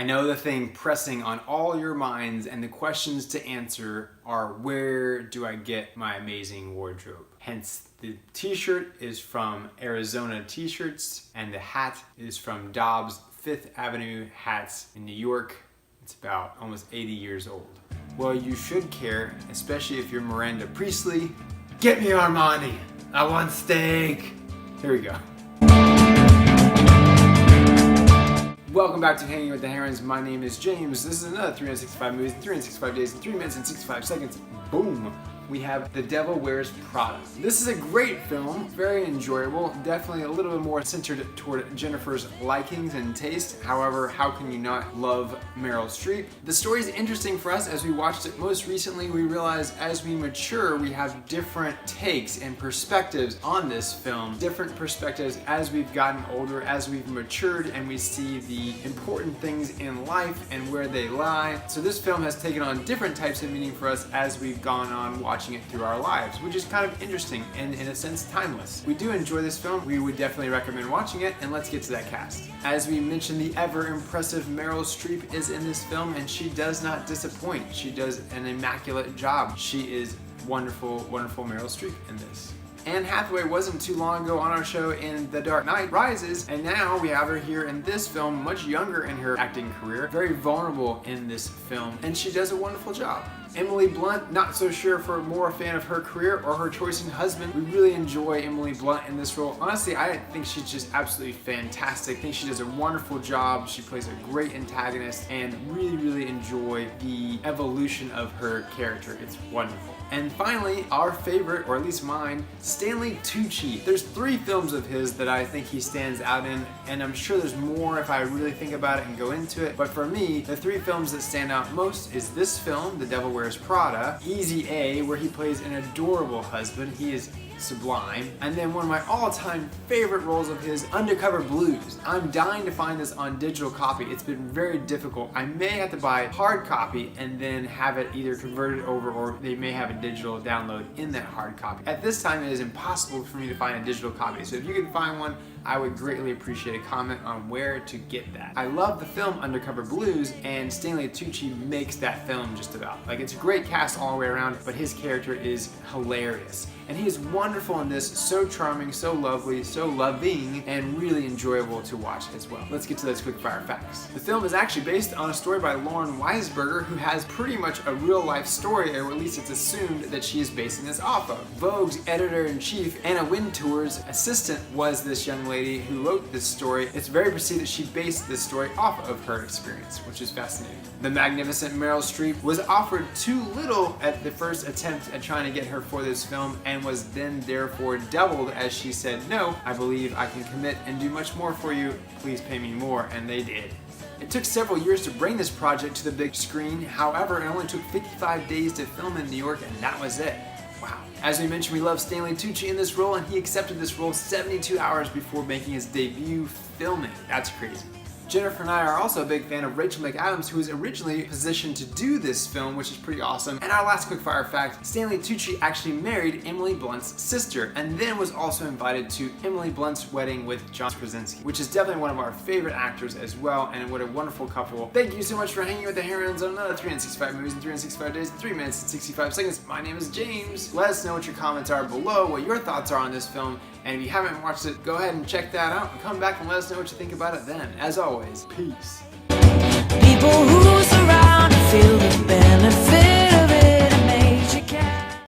I know the thing pressing on all your minds and the questions to answer are, where do I get my amazing wardrobe? Hence, the t-shirt is from Arizona T-shirts and the hat is from Dobbs Fifth Avenue Hats in New York. It's about almost 80 years old. Well, you should care, especially if you're Miranda Priestley. Get me Armani! I want steak! Here we go. Welcome back to Hanging with the Herons. My name is James. This is another 365 movies, 365 days, and 3 minutes and 65 seconds. Boom! We have The Devil Wears Prada. This is a great film, very enjoyable, definitely a little bit more centered toward Jennifer's likings and taste. However, how can you not love Meryl Streep? The story is interesting for us. As we watched it most recently, we realized as we mature, we have different takes and perspectives on this film. Different perspectives as we've gotten older, as we've matured, and we see the important things in life and where they lie. So this film has taken on different types of meaning for us as we've gone on watching it through our lives, which is kind of interesting and in a sense timeless. We do enjoy this film. We would definitely recommend watching it, and let's get to that cast. As we mentioned, the ever impressive Meryl Streep is in this film, and she does not disappoint. She does an immaculate job. She is wonderful, wonderful Meryl Streep in this. Anne Hathaway wasn't too long ago on our show in The Dark Knight Rises, and now we have her here in this film, much younger in her acting career, very vulnerable in this film, and she does a wonderful job. Emily Blunt, not so sure if we're more a fan of her career or her choice in husband. We really enjoy Emily Blunt in this role. Honestly, I think she's just absolutely fantastic. I think she does a wonderful job. She plays a great antagonist, and really enjoy the evolution of her character. It's wonderful. And finally, our favorite, or at least mine, Stanley Tucci. There's 3 films of his that I think he stands out in, and I'm sure there's more if I really think about it and go into it. But for me, the 3 films that stand out most is this film, The Devil Wears Prada, Easy A, where he plays an adorable husband. He is sublime. And then one of my all-time favorite roles of his, Undercover Blues. I'm dying to find this on digital copy. It's been very difficult. I may have to buy hard copy and then have it either converted over, or they may have a digital download in that hard copy. At this time, it is impossible for me to find a digital copy. So if you can find one, I would greatly appreciate a comment on where to get that. I love the film Undercover Blues, and Stanley Tucci makes that film just about. Like, it's a great cast all the way around, but his character is hilarious. And he is wonderful in this, so charming, so lovely, so loving, and really enjoyable to watch as well. Let's get to those quickfire facts. The film is actually based on a story by Lauren Weisberger, who has pretty much a real life story, or at least it's assumed that she is basing this off of. Vogue's editor-in-chief, Anna Wintour's assistant, was this young lady who wrote this story. It's very perceived that she based this story off of her experience, which is fascinating. The magnificent Meryl Streep was offered too little at the first attempt at trying to get her for this film, and was then therefore doubled as she said, "No, I believe I can commit and do much more for you. Please pay me more," and they did. It took several years to bring this project to the big screen. However, it only took 55 days to film in New York, and that was it. Wow. As we mentioned, we love Stanley Tucci in this role, and he accepted this role 72 hours before making his debut filming. That's crazy. Jennifer and I are also a big fan of Rachel McAdams, who was originally positioned to do this film, which is pretty awesome. And our last quickfire fact, Stanley Tucci actually married Emily Blunt's sister, and then was also invited to Emily Blunt's wedding with John Krasinski, which is definitely one of our favorite actors as well, and what a wonderful couple. Thank you so much for hanging with the Herons on another 365 movies in 365 days, 3 minutes and 65 seconds. My name is James. Let us know what your comments are below, what your thoughts are on this film, and if you haven't watched it, go ahead and check that out, and come back and let us know what you think about it then. As always, peace.